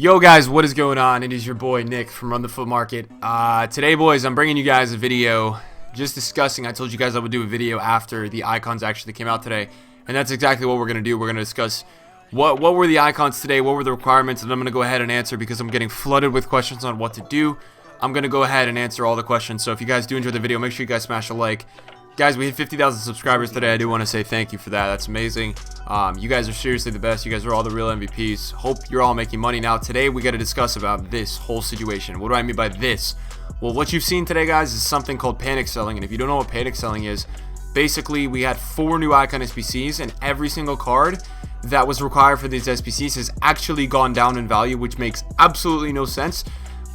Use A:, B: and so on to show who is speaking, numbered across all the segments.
A: Yo guys, what is going on? It is your boy Nick from Run the Foot Market. Today, boys, I'm bringing you guys a video just discussing. I told you guys I would do a video after the icons actually came out today, and that's exactly what we're gonna do. We're gonna discuss what were the icons today, what were the requirements, and I'm gonna go ahead and answer because I'm getting flooded with questions on what to do. I'm gonna go ahead and answer all the questions. So if you guys do enjoy the video, make sure you guys smash a like. Guys, we hit 50,000 subscribers today. I do want to say thank you for that. That's amazing. You guys are seriously the best. You guys are all the real MVPs. Hope you're all making money. Now, today we got to discuss about this whole situation. What do I mean by this? Well, what you've seen today, guys, is something called panic selling. And if you don't know what panic selling is, basically we had 4 new icon SBCs, and every single card that was required for these SBCs has actually gone down in value, which makes absolutely no sense.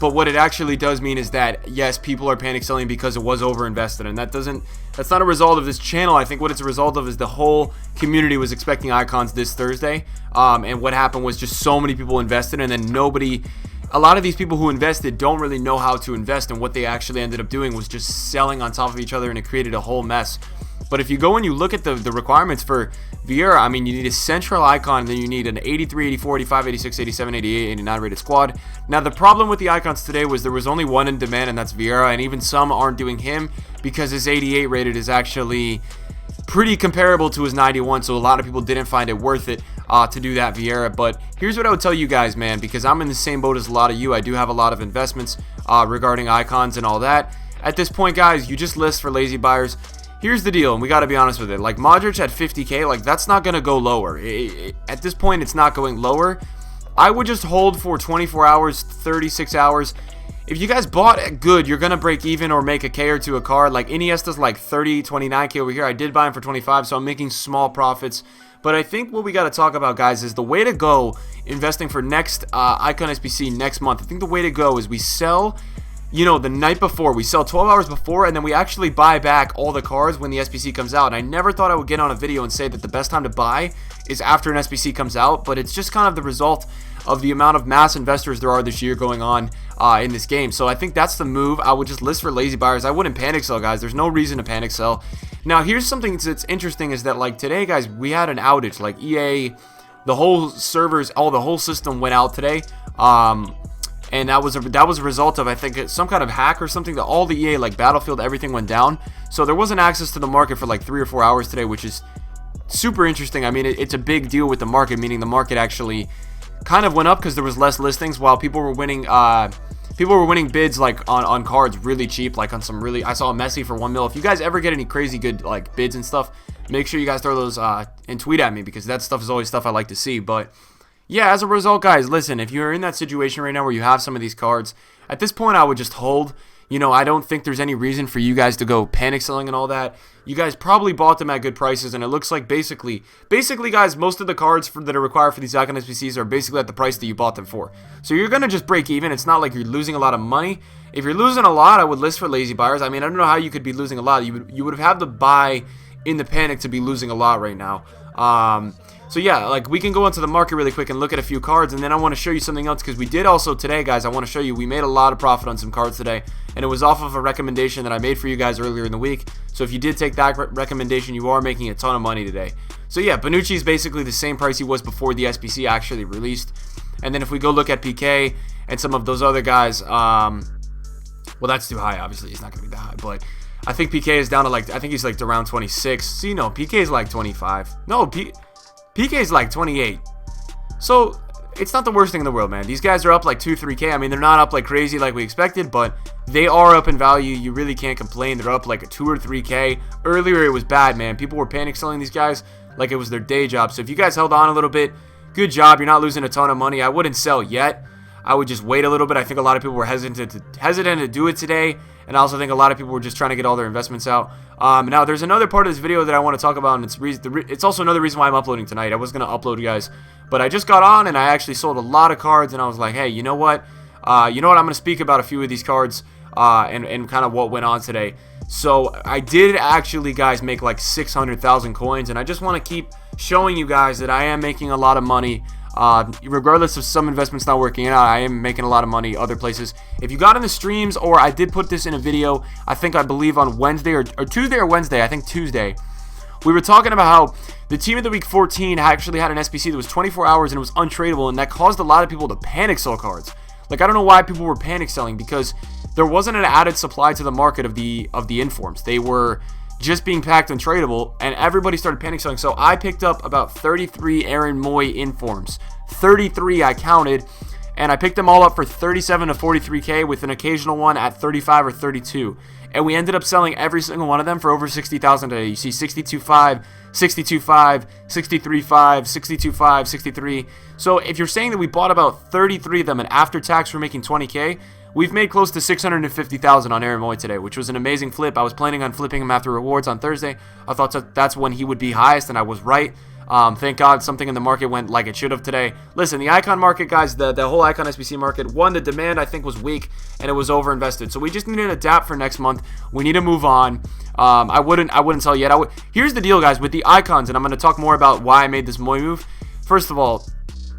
A: But what it actually does mean is that, yes, people are panic selling because it was overinvested, and that's not a result of this channel. I think what it's a result of is the whole community was expecting icons this Thursday, and what happened was just so many people invested, and then a lot of these people who invested don't really know how to invest, and what they actually ended up doing was just selling on top of each other, and it created a whole mess. But if you go and you look at the requirements for Vieira, I mean, you need a central icon, and then you need an 83, 84, 85, 86, 87, 88, 89 rated squad. Now, the problem with the icons today was there was only one in demand, and that's Vieira, and even some aren't doing him because his 88 rated is actually pretty comparable to his 91, so a lot of people didn't find it worth it to do that Vieira. But here's what I would tell you guys, man, because I'm in the same boat as a lot of you. I do have a lot of investments regarding icons and all that. At this point, guys, you just list for lazy buyers. Here's the deal, and we got to be honest with it. Like, Modric at 50K, like, that's not going to go lower. At this point, it's not going lower. I would just hold for 24 hours, 36 hours. If you guys bought it good, you're going to break even or make a K or two a card. Like, Iniesta's like 30, 29K over here. I did buy him for 25, so I'm making small profits. But I think what we got to talk about, guys, is the way to go investing for next Icon SBC next month. I think the way to go is we sell, you know, the night before. We sell 12 hours before, and then we actually buy back all the cards when the SBC comes out. And I never thought I would get on a video and say that the best time to buy is after an SBC comes out, but it's just kind of the result of the amount of mass investors there are this year going on in this game. So I think that's the move. I would just list for lazy buyers. I wouldn't panic sell, guys. There's no reason to panic sell. Now, here's something that's interesting is that, like, today, guys, we had an outage. Like, EA, the whole servers, the whole system went out today. And that was a result of, I think, some kind of hack or something, that all the EA, like Battlefield, everything went down. So there wasn't access to the market for like 3 or 4 hours today, which is super interesting. I mean, it's a big deal with the market, meaning the market actually kind of went up because there was less listings, while people were winning bids like on cards really cheap, like on some really, I saw a Messi for 1 mil. If you guys ever get any crazy good like bids and stuff, make sure you guys throw those and tweet at me, because that stuff is always stuff I like to see. But yeah, as a result, guys, listen, if you're in that situation right now where you have some of these cards, at this point I would just hold. You know, I don't think there's any reason for you guys to go panic selling and all that. You guys probably bought them at good prices, and it looks like basically, guys, most of the cards that are required for these icon SBCs are basically at the price that you bought them for. So you're going to just break even. It's not like you're losing a lot of money. If you're losing a lot, I would list for lazy buyers. I mean, I don't know how you could be losing a lot. You would have had to buy in the panic to be losing a lot right now. So yeah, like, we can go into the market really quick and look at a few cards, and then I want to show you something else, because we did also today, guys, I want to show you, we made a lot of profit on some cards today, and it was off of a recommendation that I made for you guys earlier in the week. So if you did take that recommendation, you are making a ton of money today. So yeah, Bonucci is basically the same price he was before the SBC actually released. And then if we go look at PK and some of those other guys, well, that's too high, obviously, he's not going to be that high, but I think PK is down to, like, I think he's like around 26. See, no, PK is like 25. No, PK is like 28. So it's not the worst thing in the world, man. These guys are up like 2-3K. I mean, they're not up like crazy like we expected, but they are up in value. You really can't complain. They're up like a 2 or 3K. Earlier, it was bad, man. People were panic selling these guys like it was their day job. So if you guys held on a little bit, good job. You're not losing a ton of money. I wouldn't sell yet. I would just wait a little bit. I think a lot of people were hesitant to do it today, and I also think a lot of people were just trying to get all their investments out. Now, there's another part of this video that I want to talk about, and it's also another reason why I'm uploading tonight. I was going to upload, guys, but I just got on, and I actually sold a lot of cards, and I was like, hey, you know what? I'm going to speak about a few of these cards and kind of what went on today. So I did actually, guys, make like 600,000 coins, and I just want to keep showing you guys that I am making a lot of money. Regardless of some investments not working out, I am making a lot of money other places. If you got in the streams, or I did put this in a video, I believe on Wednesday or Tuesday or Wednesday, I think Tuesday, we were talking about how the team of the week 14 actually had an SBC that was 24 hours and it was untradeable, and that caused a lot of people to panic sell cards. Like, I don't know why people were panic selling, because there wasn't an added supply to the market of the informs. They were just being packed untradeable, and everybody started panic selling. So I picked up about 33 Aaron Moy informs. 33 I counted, and I picked them all up for 37 to 43K with an occasional one at 35 or 32. And we ended up selling every single one of them for over 60,000 today. You see 62.5, 62.5, 63.5, 62.5, 63. So if you're saying that we bought about 33 of them, and after tax we're making 20K, we've made close to 650,000 on Aaron Moy today, which was an amazing flip. I was planning on flipping him after rewards on Thursday. I thought that's when he would be highest, and I was right. Thank God something in the market went like it should have today. Listen, the icon market, guys, the whole icon SBC market, the demand I think was weak and it was overinvested. So we just need to adapt for next month. We need to move on. I wouldn't tell yet. Here's the deal, guys, with the icons, and I'm going to talk more about why I made this Moy move. First of all,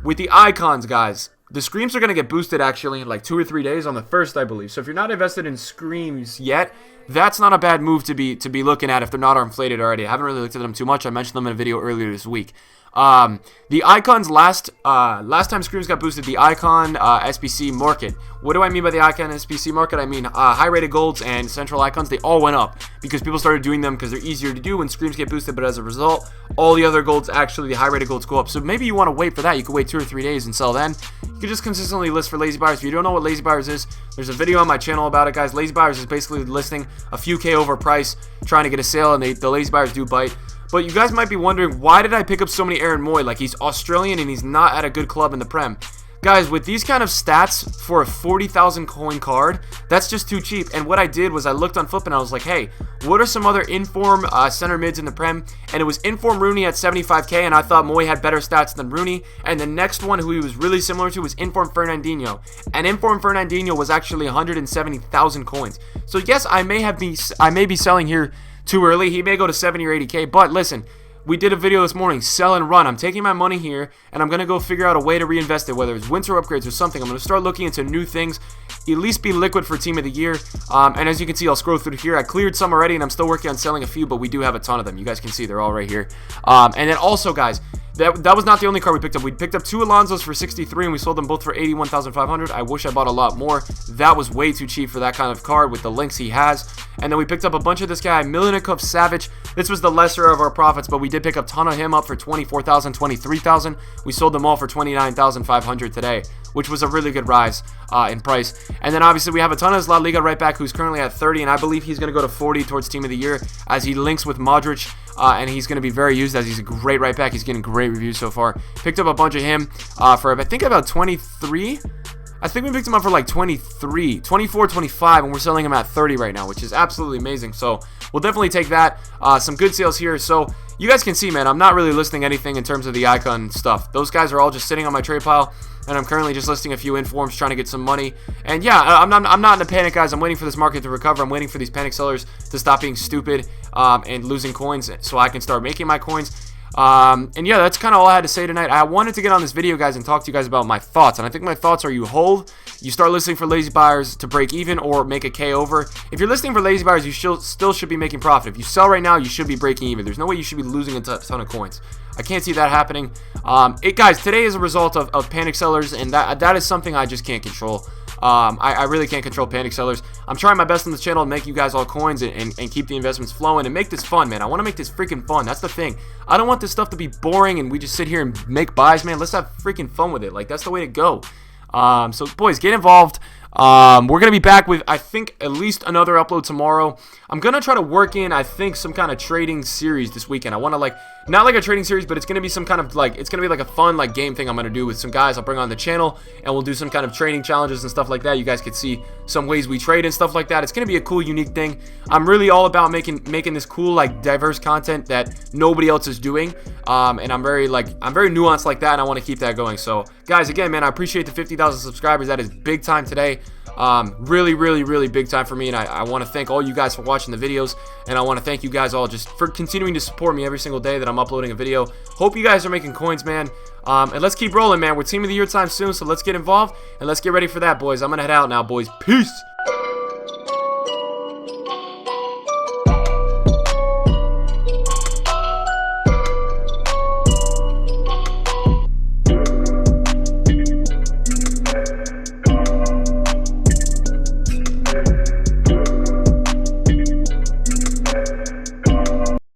A: with the icons, guys, the screams are going to get boosted actually in like 2 or 3 days on the 1st, I believe. So if you're not invested in screams yet, that's not a bad move to be looking at if they're not inflated already. I haven't really looked at them too much. I mentioned them in a video earlier this week. The icons last time screams got boosted, the icon SBC market. What do I mean by the icon SBC market? I mean high rated golds and central icons, they all went up because people started doing them because they're easier to do when screams get boosted. But as a result, all the other golds, actually the high rated golds, go up. So maybe you want to wait for that. You could wait 2 or 3 days and sell then. You could just consistently list for lazy buyers. If you don't know what lazy buyers is, there's a video on my channel about it, guys. Lazy buyers is basically listing a few K over price, trying to get a sale, and the lazy buyers do bite. But you guys might be wondering, why did I pick up so many Aaron Moy? Like, he's Australian and he's not at a good club in the Prem. Guys, with these kind of stats for a 40,000 coin card, that's just too cheap. And what I did was I looked on FUTMas and I was like, hey, what are some other inform center mids in the Prem? And it was inform Rooney at 75K, and I thought Moy had better stats than Rooney. And the next one who he was really similar to was inform Fernandinho. And inform Fernandinho was actually 170,000 coins. So yes, I may be selling here too early. He may go to 70 or 80K, but listen, we did a video this morning, sell and run. I'm taking my money here, and I'm going to go figure out a way to reinvest it, whether it's winter upgrades or something. I'm going to start looking into new things, at least be liquid for team of the year. And as you can see, I'll scroll through here. I cleared some already, and I'm still working on selling a few, but we do have a ton of them. You guys can see they're all right here. And then also, guys, that was not the only card we picked up. We picked up 2 Alonsos for 63, and we sold them both for 81,500. I wish I bought a lot more. That was way too cheap for that kind of card with the links he has. And then we picked up a bunch of this guy, Milenikov Savic. This was the lesser of our profits, but we did pick up a ton of him up for 24,000, 23,000. We sold them all for 29,500 today, which was a really good rise in price. And then obviously we have a ton of La Liga right back who's currently at 30, and I believe he's going to go to 40 towards team of the year as he links with Modric. And he's going to be very used as he's a great right back. He's getting great reviews so far. Picked up a bunch of him for, I think, about 23. I think we picked him up for like 23, 24, 25, and we're selling him at 30 right now, which is absolutely amazing. So we'll definitely take that. Some good sales here. So you guys can see, man, I'm not really listing anything in terms of the icon stuff. Those guys are all just sitting on my trade pile, and I'm currently just listing a few informs, trying to get some money. And yeah, I'm not in a panic, guys. I'm waiting for this market to recover. I'm waiting for these panic sellers to stop being stupid and losing coins so I can start making my coins. And yeah, that's kind of all I had to say tonight. I wanted to get on this video, guys, and talk to you guys about my thoughts. And I think my thoughts are: you hold, you start listing for lazy buyers to break even or make a K over. If you're listing for lazy buyers, you still should be making profit. If you sell right now, you should be breaking even. There's no way you should be losing a ton of coins. I can't see that happening. Guys, today is a result of panic sellers, and that is something I just can't control. I really can't control panic sellers. I'm trying my best on this channel to make you guys all coins and keep the investments flowing and make this fun, man. I want to make this freaking fun. That's the thing. I don't want this stuff to be boring and we just sit here and make buys, man. Let's have freaking fun with it. Like, that's the way to go. So, boys, get involved. We're going to be back with, I think, at least another upload tomorrow. I'm going to try to work in, I think, some kind of trading series this weekend. I want to, like, not like a trading series, but it's going to be some kind of, like, it's going to be like a fun, like, game thing I'm going to do with some guys I'll bring on the channel, and we'll do some kind of trading challenges and stuff like that. You guys could see some ways we trade and stuff like that. It's going to be a cool, unique thing. I'm really all about making this cool, like, diverse content that nobody else is doing, and I'm very nuanced like that, and I want to keep that going. So, guys, again, man, I appreciate the 50,000 subscribers. That is big time today. Really big time for me, and I want to thank all you guys for watching the videos, and I want to thank you guys all just for continuing to support me every single day that I'm uploading a video. Hope you guys are making coins, man, and let's keep rolling, man. We're team of the year time soon, so let's get involved and let's get ready for that, boys. I'm gonna head out now, boys. Peace.